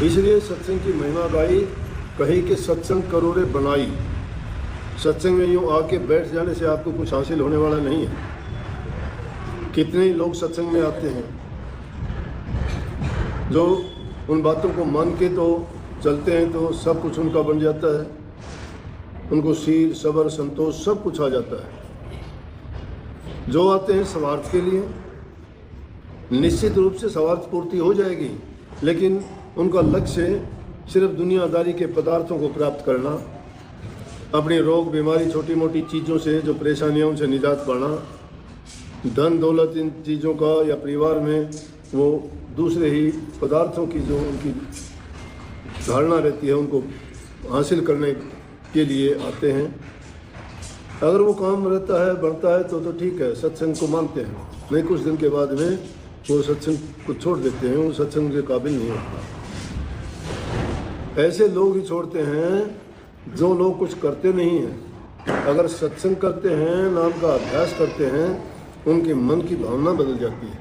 इसलिए सत्संग की महिमा गाई, कही कि सत्संग करो रे बनाई। सत्संग में यूँ आके बैठ जाने से आपको कुछ हासिल होने वाला नहीं है। कितने ही लोग सत्संग में आते हैं जो उन बातों को मान के तो चलते हैं तो सब कुछ उनका बन जाता है, उनको शील सब्र संतोष सब कुछ आ जाता है। जो आते हैं स्वार्थ के लिए, निश्चित रूप से स्वार्थ पूर्ति हो जाएगी, लेकिन उनका लक्ष्य सिर्फ दुनियादारी के पदार्थों को प्राप्त करना, अपनी रोग बीमारी छोटी मोटी चीज़ों से जो परेशानियों से निजात पाना, धन दौलत इन चीज़ों का या परिवार में वो दूसरे ही पदार्थों की जो उनकी धारणा रहती है उनको हासिल करने के लिए आते हैं। अगर वो काम रहता है बढ़ता है तो ठीक है, सत्संग को मानते हैं, नहीं कुछ दिन के बाद में वो सत्संग को छोड़ देते हैं, वो सत्संग के काबिल नहीं होता। ऐसे लोग ही छोड़ते हैं जो लोग कुछ करते नहीं हैं। अगर सत्संग करते हैं, नाम का अभ्यास करते हैं, उनके मन की भावना बदल जाती है,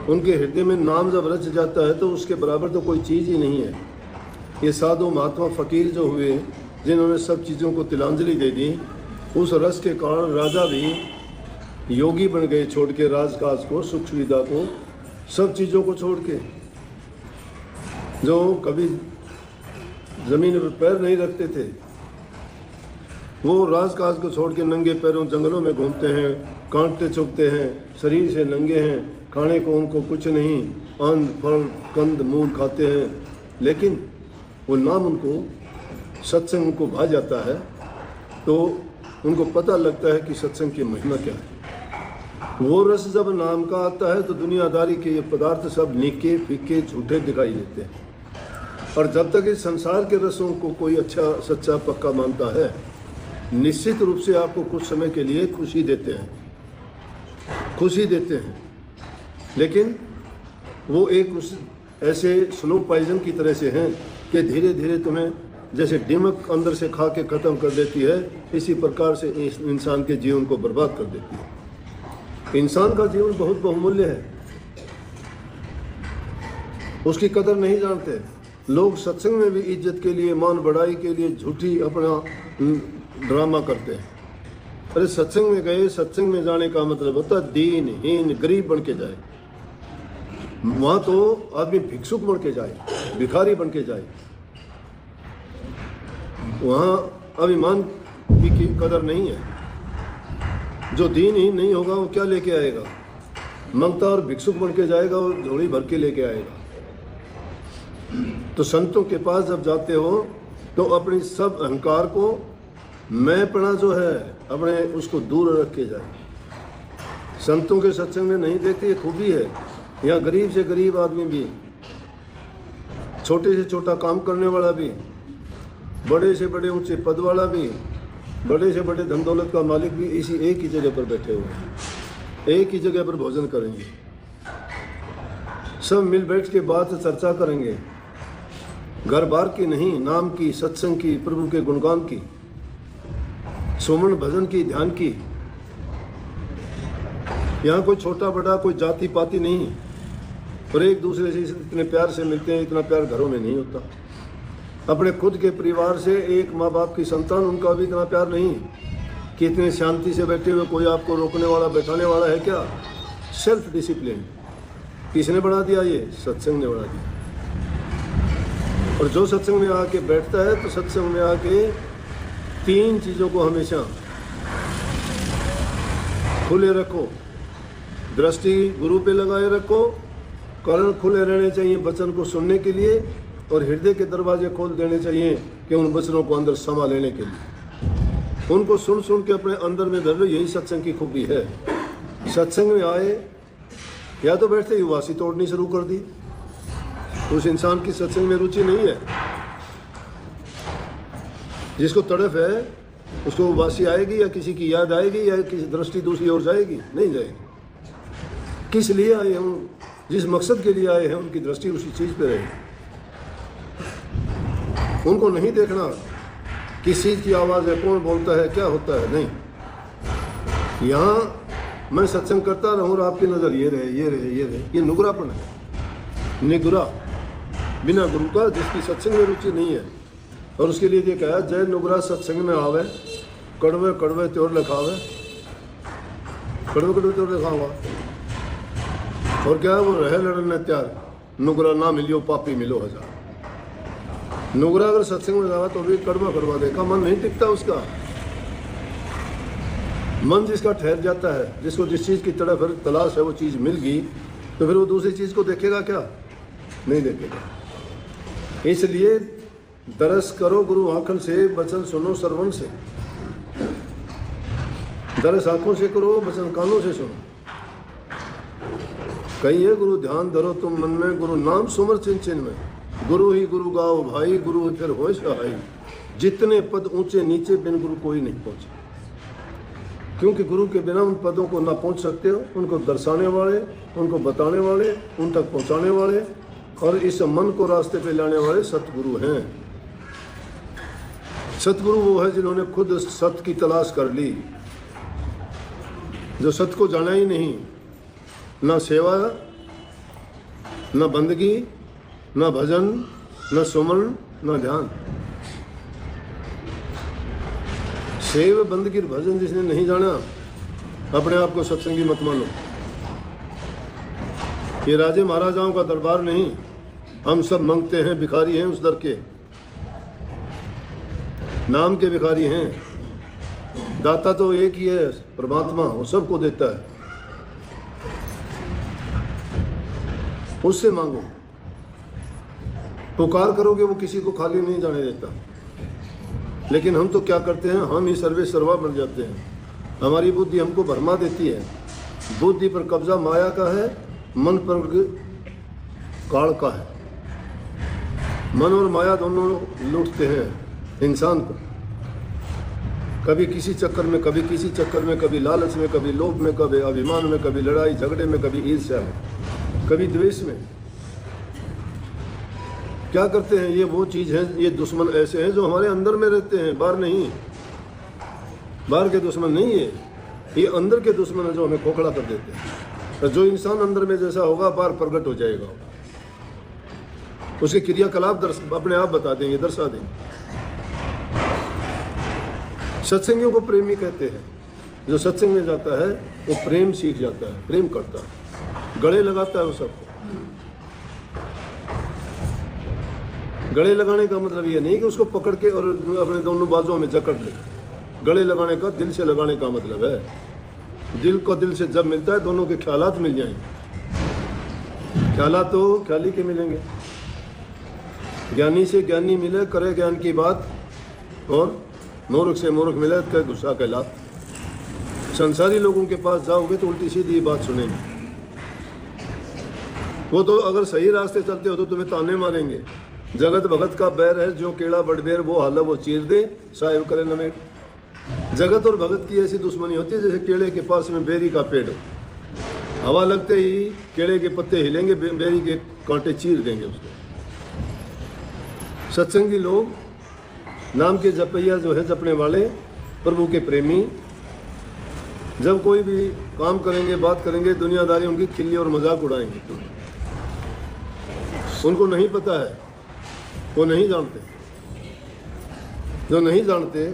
उनके हृदय में नाम जब रच जाता है तो उसके बराबर तो कोई चीज़ ही नहीं है। ये साधु महात्मा फकीर जो हुए, जिन्होंने सब चीज़ों को तिलांजलि दे दी, उस रस के कारण राजा भी योगी बन गए, छोड़ के राजकाज को, सुख सुविधा को, सब चीज़ों को छोड़ के। जो कभी ज़मीन पर पैर नहीं रखते थे, वो राजकाज को छोड़ के नंगे पैरों जंगलों में घूमते हैं, कांटते चुभते हैं, शरीर से नंगे हैं, खाने को उनको कुछ नहीं, अन्न फल कंद मूल खाते हैं, लेकिन वो नाम उनको सत्संग उनको भा जाता है तो उनको पता लगता है कि सत्संग की महिमा क्या है। वो रस जब नाम का आता है तो दुनियादारी के ये पदार्थ सब निके फीके झूठे दिखाई देते हैं। और जब तक इस संसार के रसों को कोई अच्छा सच्चा पक्का मानता है, निश्चित रूप से आपको कुछ समय के लिए खुशी देते हैं, लेकिन वो एक उस ऐसे स्लो पॉइजन की तरह से हैं कि धीरे धीरे तुम्हें जैसे दिमक अंदर से खा के ख़त्म कर देती है, इसी प्रकार से इंसान के जीवन को बर्बाद कर देती है। इंसान का जीवन बहुत बहुमूल्य है, उसकी कदर नहीं जानते लोग। सत्संग में भी इज्जत के लिए, मान बढ़ाई के लिए झूठी अपना ड्रामा करते हैं। अरे सत्संग में गए, सत्संग में जाने का मतलब होता है दीनहीन गरीब बन के जाए। वहाँ तो आदमी भिक्षुक बन के जाए, भिखारी बन के जाए। वहाँ अभिमान की कदर नहीं है। जो दीनहीन नहीं होगा वो क्या लेके आएगा? मंगता और भिक्षुक बन के जाएगा और झोली भर के लेके आएगा। तो संतों के पास जब जाते हो तो अपनी सब अहंकार को, मैंपना जो है अपने, उसको दूर रख के जाए। संतों के सत्संग में नहीं देखते, ये खूबी है। यहाँ गरीब से गरीब आदमी भी, छोटे से छोटा काम करने वाला भी, बड़े से बड़े ऊंचे पद वाला भी, बड़े से बड़े धन दौलत का मालिक भी इसी एक ही जगह पर बैठे हुए हैं, एक ही जगह पर भोजन करेंगे, सब मिल बैठ के बात चर्चा करेंगे, घर बार की नहीं, नाम की, सत्संग की, प्रभु के गुणगान की, सुमन भजन की, ध्यान की। यहाँ कोई छोटा बड़ा, कोई जाति पाति नहीं, और एक दूसरे से इतने प्यार से मिलते हैं, इतना प्यार घरों में नहीं होता। अपने खुद के परिवार से एक माँ बाप की संतान, उनका भी इतना प्यार नहीं कि इतने शांति से बैठे हुए कोई आपको रोकने वाला, बैठाने वाला है क्या? सेल्फ डिसिप्लिन किसने बढ़ा दिया? ये सत्संग ने बढ़ा दिया। और जो सत्संग में आके बैठता है तो सत्संग में आके तीन चीज़ों को हमेशा खुले रखो। दृष्टि गुरु पे लगाए रखो, कर्ण खुले रहने चाहिए वचन को सुनने के लिए, और हृदय के दरवाजे खोल देने चाहिए कि उन वचनों को अंदर समा लेने के लिए। उनको सुन सुन के अपने अंदर में धर लो, यही सत्संग की खूबी है। सत्संग में आए या तो बैठते ही वासी तोड़नी शुरू कर दी, उस इंसान की सत्संग में रुचि नहीं है। जिसको तड़फ है उसको वासी आएगी या किसी की याद आएगी या किसी दृष्टि दूसरी ओर जाएगी? नहीं जाएगी। किस लिए आए हम, जिस मकसद के लिए आए हैं, उनकी दृष्टि उसी चीज़ पे रहेगी। उनको नहीं देखना किस चीज़ की आवाज़ है, कौन बोलता है, क्या होता है, नहीं। यहाँ मैं सत्संग करता रहूँ और आपकी नज़र ये रहे, ये रहे, ये रहे, ये नुगरापन है। निगुरा बिना गुरु का, जिसकी सत्संग में रुचि नहीं है। और उसके लिए ये कहा, जय नुगरा सत्संग में आवे, कड़वे कड़वे त्योर लिखावे, कड़वे कड़वे त्योर लिखा हुआ। और क्या है, वो रहे लड़ने त्यार, नुगरा ना मिलियो पापी मिलो हजार। नुगरा अगर सत्संग में जावा तो भी कड़वा कड़वा देखा, मन नहीं टिकता उसका। मन जिसका ठहर जाता है, जिसको जिस चीज़ की तरफ तलाश है वो चीज़ मिल गई, तो फिर वो दूसरी चीज़ को देखेगा क्या? नहीं देखेगा। इसलिए दरस करो गुरु आंखन से, वचन सुनो श्रवण से। दरस आंखों से करो, वचन कानों से सुनो। कहिए गुरु ध्यान धरो तुम मन में, गुरु नाम सुमर चिन चिन में। गुरु ही गुरु गाओ भाई, गुरु फिर होए सहाय। जितने पद ऊंचे नीचे, बिन गुरु कोई नहीं पहुंचे। क्योंकि गुरु के बिना उन पदों को ना पहुंच सकते हो। उनको दर्शाने वाले, उनको बताने वाले, उन तक पहुंचाने वाले और इस मन को रास्ते पे लाने वाले सतगुरु हैं। सतगुरु वो है जिन्होंने खुद सत्य की तलाश कर ली। जो सत्य को जाना ही नहीं, ना सेवा, ना बंदगी, ना भजन, ना सुमन, ना ध्यान। सेव बंदगी भजन जिसने नहीं जाना, अपने आप को सत्संगी मत मानो। ये राजे महाराजाओं का दरबार नहीं, हम सब मांगते हैं, भिखारी हैं उस दर के, नाम के भिखारी हैं। दाता तो एक ही है, परमात्मा, वो सबको देता है। उससे मांगो, पुकार करोगे वो किसी को खाली नहीं जाने देता। लेकिन हम तो क्या करते हैं, हम ही सर्वे सर्वा बन जाते हैं। हमारी बुद्धि हमको भरमा देती है। बुद्धि पर कब्जा माया का है, मन पर काल का है। मन और माया दोनों लूटते हैं इंसान को, कभी किसी चक्कर में, कभी किसी चक्कर में, कभी लालच में, कभी लोभ में, कभी अभिमान में, कभी लड़ाई झगड़े में, कभी ईर्ष्या में, कभी द्वेष में। क्या करते हैं, ये वो चीज़ है, ये दुश्मन ऐसे हैं जो हमारे अंदर में रहते हैं, बाहर नहीं। बाहर के दुश्मन नहीं है, ये अंदर के दुश्मन है जो हमें खोखला कर देते हैं। तो जो इंसान अंदर में जैसा होगा बाहर प्रकट हो जाएगा। उसके क्रियाकलाप अपने आप बता देंगे, दर्शा देंगे। सत्संगियों को प्रेमी कहते हैं। जो सत्संग में जाता है वो प्रेम सीख जाता है, प्रेम करता है, गले लगाता है वो सबको। गले लगाने का मतलब ये नहीं कि उसको पकड़ के और अपने दोनों बाजुओं में जकड़ ले। गले लगाने का दिल से लगाने का मतलब है। दिल को दिल से जब मिलता है, दोनों के ख्यालात मिल जाएंगे। ख्यालात तो ख्याली के मिलेंगे। ज्ञानी से ज्ञानी मिले, करे ज्ञान की बात, और मूर्ख से मूर्ख मिले, कर गुस्सा कहलात। संसारी लोगों के पास जाओगे तो उल्टी सीधी बात सुनेंगे। वो तो अगर सही रास्ते चलते हो तो तुम्हें ताने मारेंगे। जगत भगत का बैर है, जो केड़ा बड़बेर वो हाला वो चीर दे, साहिब करे नमेट। जगत और भगत की ऐसी दुश्मनी होती है जैसे केले के पास में बेरी का पेड़ हो। हवा लगते ही केले के पत्ते हिलेंगे, बेरी के कांटे चीर देंगे उसको। सत्संगी लोग, नाम के जपैया जो है, जपने वाले, प्रभु के प्रेमी, जब कोई भी काम करेंगे, बात करेंगे, दुनियादारी उनकी खिल्ली और मजाक उड़ाएंगे। उनको नहीं पता है, वो नहीं जानते। जो नहीं जानते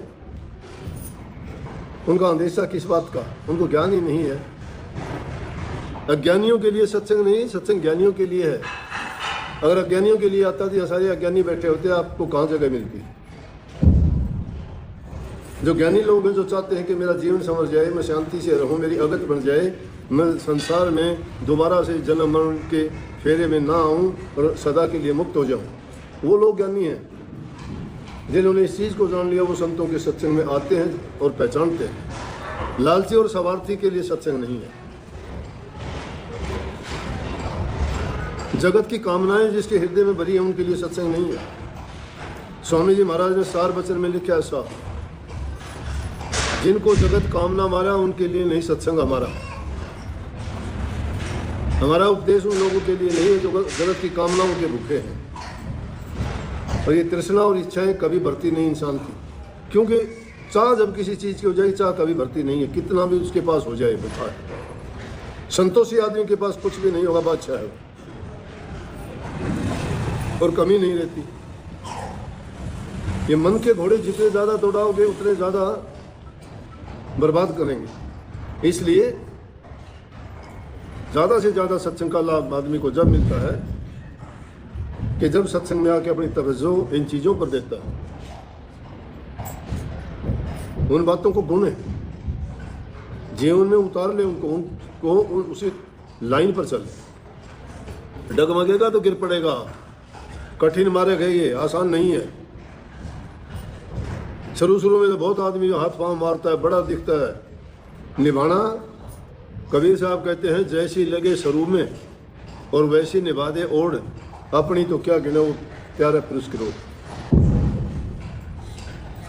उनका अंदेशा किस बात का, उनको ज्ञान ही नहीं है। अज्ञानियों के लिए सत्संग नहीं, सत्संग ज्ञानियों के लिए है। अगर अज्ञानियों के लिए आता तो सारे अज्ञानी बैठे होते, आपको कहाँ जगह मिलती। जो ज्ञानी लोग हैं, जो चाहते हैं कि मेरा जीवन समझ जाए, मैं शांति से रहूं, मेरी अगत बन जाए, मैं संसार में दोबारा से जन्म मरण के फेरे में ना आऊं और सदा के लिए मुक्त हो जाऊं, वो लोग ज्ञानी हैं। जिन्होंने इस चीज़ को जान लिया वो संतों के सत्संग में आते हैं और पहचानते हैं। लालची और स्वार्थी के लिए सत्संग नहीं है। जगत की कामनाएं जिसके हृदय में भरी है उनके लिए सत्संग नहीं है। स्वामी जी महाराज ने सार वचन में लिखा ऐसा, जिनको जगत कामना मारा उनके लिए नहीं सत्संग हमारा। हमारा उपदेश उन लोगों के लिए नहीं है जो जगत की कामनाओं के भूखे हैं। और ये तृष्णा और इच्छाएं कभी भरती नहीं इंसान की, क्योंक't चाह जब किसी चीज़ की हो जाएगी, चाह कभी भरती नहीं है, कितना भी उसके पास हो जाए बुखार। संतोषी आदमी के पास कुछ भी नहीं होगा, बादशाह है। और कमी नहीं रहती। ये मन के घोड़े जितने ज़्यादा दौड़ाओगे उतने ज़्यादा बर्बाद करेंगे। इसलिए ज़्यादा से ज़्यादा सत्संग का लाभ आदमी को जब मिलता है कि जब सत्संग में आके अपनी तवज्जो इन चीज़ों पर देता है, उन बातों को गुणे जीवन में उतार ले, उनको उसी लाइन पर चले। डगमगेगा तो गिर पड़ेगा, कठिन मार्ग है ये, आसान नहीं है। शुरू में तो बहुत आदमी हाथ पांव मारता है, बड़ा दिखता है। निभाना, कबीर साहब कहते हैं, जैसी लगे शुरू में और वैसी निभा दे ओढ़, अपनी तो क्या गिनो प्यारे पुरुष की रोड।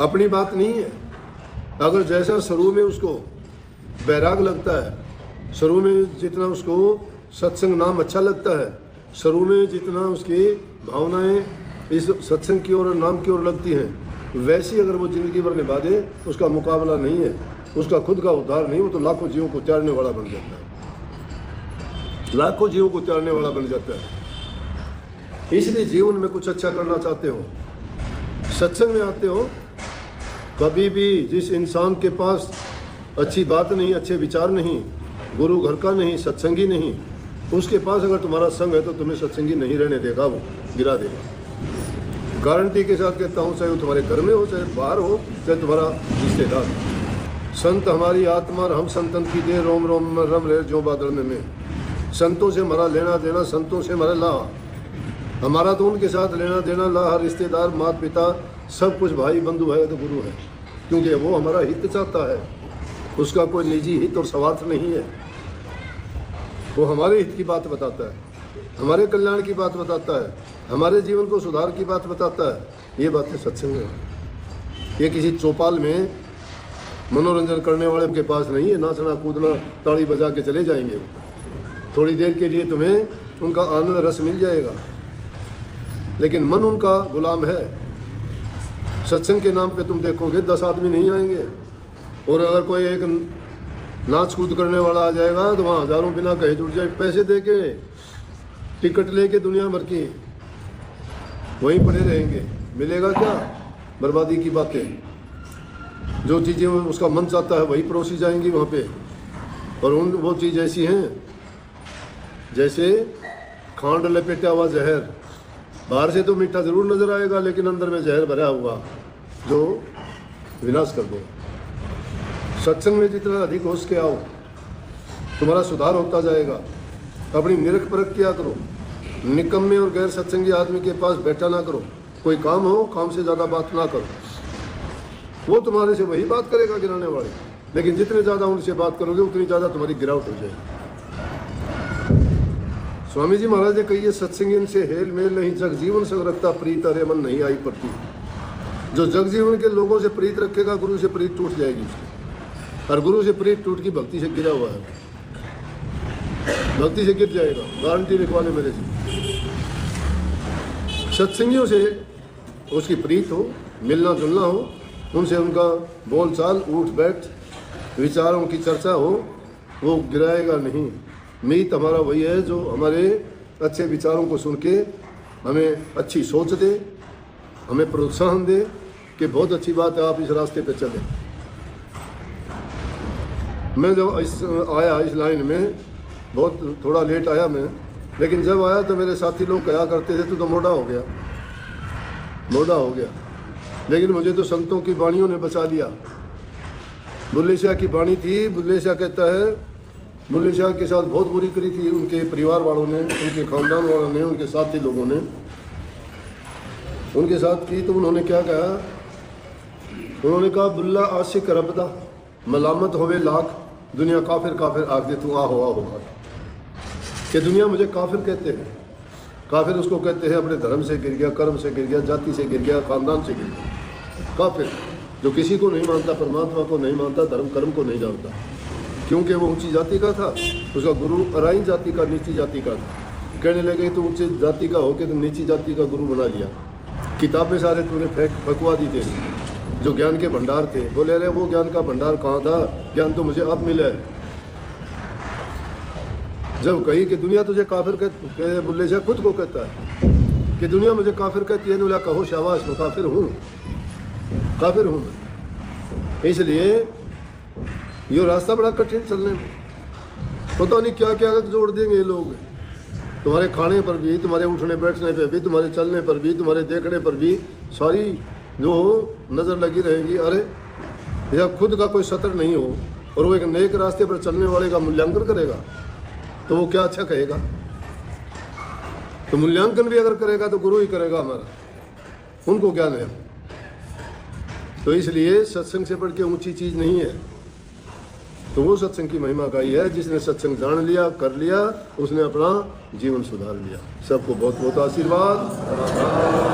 अपनी बात नहीं है। अगर जैसा शुरू में उसको बैराग लगता है, शुरू में जितना उसको सत्संग नाम अच्छा लगता है, शुरू में जितना उसकी भावनाएं इस सत्संग की ओर और नाम की ओर लगती हैं, वैसी अगर वो जिंदगी भर निभा दे, उसका मुकाबला नहीं है, उसका खुद का उद्धार नहीं, वो तो लाखों जीवों को त्यागने वाला बन जाता है, लाखों जीवों को त्यागने वाला बन जाता है। इसलिए जीवन में कुछ अच्छा करना चाहते हो, सत्संग में आते हो, कभी भी जिस इंसान के पास अच्छी बात नहीं, अच्छे विचार नहीं, गुरु घर का नहीं, सत्संगी नहीं, उसके पास अगर तुम्हारा संग है तो तुम्हें सत्संगी नहीं रहने देगा, वो गिरा देगा। गारंटी के साथ कहता हूँ, चाहे वो तुम्हारे घर में हो, चाहे बाहर हो, चाहे तुम्हारा रिश्तेदार। संत हमारी आत्मा और हम संतन की दे, रोम रोम में रम रहे जो बादल में। संतों से हमारा लेना देना, संतों से हमारा ला, हमारा तो उनके साथ लेना देना ला। हर रिश्तेदार, माता पिता, सब कुछ भाई बंधु है तो गुरु है, क्योंकि वो हमारा हित चाहता है, उसका कोई निजी हित और स्वार्थ नहीं है। वो हमारे हित की बात बताता है, हमारे कल्याण की बात बताता है, हमारे जीवन को सुधार की बात बताता है। ये बातें सत्संग है। ये किसी चौपाल में मनोरंजन करने वाले के पास नहीं है, नाचना कूदना ताली बजा के चले जाएंगे। थोड़ी देर के लिए तुम्हें उनका आनंद रस मिल जाएगा, लेकिन मन उनका गुलाम है। सत्संग के नाम पे तुम देखोगे 10 आदमी नहीं आएंगे, और अगर कोई एक नाच कूद करने वाला आ जाएगा तो वहाँ हजारों बिना कहे जुड़ जाए, पैसे दे के टिकट लेके दुनिया भर की वहीं पड़े रहेंगे। मिलेगा क्या? बर्बादी की बातें। जो चीज़ें उसका मन चाहता है वही परोसी जाएंगी वहाँ पे, और उन वो चीज़ ऐसी हैं जैसे खांड लपेटा हुआ जहर। बाहर से तो मीठा ज़रूर नज़र आएगा, लेकिन अंदर में जहर भरा हुआ जो विनाश कर दो। सत्संग में जितना अधिक हो सके आओ, तुम्हारा सुधार होता जाएगा। अपनी निरख परख किया करो, निकम्मे और गैर सत्संगी आदमी के पास बैठा ना करो। कोई काम हो, काम से ज़्यादा बात ना करो, वो तुम्हारे से वही बात करेगा गिराने वाले, लेकिन जितने ज़्यादा उनसे बात करोगे उतनी ज़्यादा तुम्हारी गिरावट हो जाएगी। स्वामी जी महाराज ने कही है, सत्संगी से हेल मेल नहीं, जग जीवन संग रखता प्रीत अरे मन नहीं आई पड़ती। जो जग जीवन के लोगों से प्रीत रखेगा, गुरु से प्रीत टूट जाएगी उसकी, और गुरु से प्रीत टूट की भक्ति से गिरा हुआ है, भक्ति से गिर जाएगा, गारंटी लिखवाने मेरे से। सत्संगियों से उसकी प्रीत हो, मिलना जुलना हो, उनसे उनका बोल चाल, उठ बैठ, विचारों की चर्चा हो, वो गिराएगा नहीं। मीत हमारा वही है जो हमारे अच्छे विचारों को सुन के हमें अच्छी सोच दे, हमें प्रोत्साहन दे कि बहुत अच्छी बात है, आप इस रास्ते पे चलें। मैं जब आया इस लाइन में, बहुत थोड़ा लेट आया मैं, लेकिन जब आया तो मेरे साथी लोग कहा करते थे तो मोटा हो गया, मोटा हो गया। लेकिन मुझे तो संतों की वाणियों ने बचा लिया। बुल्ले शाह की वाणी थी, बुल्ले शाह कहता है, बुल्ले शाह के साथ बहुत बुरी करी थी उनके परिवार वालों ने, उनके खानदान वालों ने, उनके साथी लोगों ने उनके साथ की। तो उन्होंने क्या कहा? उन्होंने कहा, बुल्ला आशिक रबदा मलामत होवे लाख, दुनिया काफिर काफिर आग दे तू आहो आहो। कि दुनिया मुझे काफिर कहते हैं। काफिर उसको कहते हैं अपने धर्म से गिर गया, कर्म से गिर गया, जाति से गिर गया, खानदान से गिर गया। काफिर जो किसी को नहीं मानता, परमात्मा को नहीं मानता, धर्म कर्म को नहीं जानता, क्योंकि वो ऊंची जाति का था, उसका गुरु अराई जाति का, नीची जाति का था। कहने लगे तो ऊंची जाति का होकर तो नीची जाति का गुरु बना लिया। किताबें सारे तूने फकवा दी थे जो ज्ञान के भंडार थे। बोले अरे वो ज्ञान का भंडार कहाँ था, ज्ञान तो मुझे अब मिला है। जब कही कि दुनिया तुझे काफिर बुल्ले शाह खुद को कहता है कि दुनिया मुझे काफिर कहती है, बोला कहो शाबाश, मैं काफिर हूँ मैं। इसलिए ये रास्ता बड़ा कठिन चलने में, पता नहीं क्या क्या जोड़ देंगे ये लोग, तुम्हारे खाने पर भी, तुम्हारे उठने बैठने पर भी, तुम्हारे चलने पर भी, तुम्हारे देखने पर भी सारी जो हो नज़र लगी रहेगी। अरे या खुद का कोई सतर नहीं हो और वो एक नेक रास्ते पर चलने वाले का मूल्यांकन करेगा तो वो क्या अच्छा कहेगा। तो मूल्यांकन भी अगर करेगा तो गुरु ही करेगा हमारा, उनको क्या नहीं। तो इसलिए सत्संग से बढ़ के ऊंची चीज़ नहीं है। तो वो सत्संग की महिमा का ही है, जिसने सत्संग जान लिया, कर लिया, उसने अपना जीवन सुधार लिया। सबको बहुत बहुत आशीर्वाद।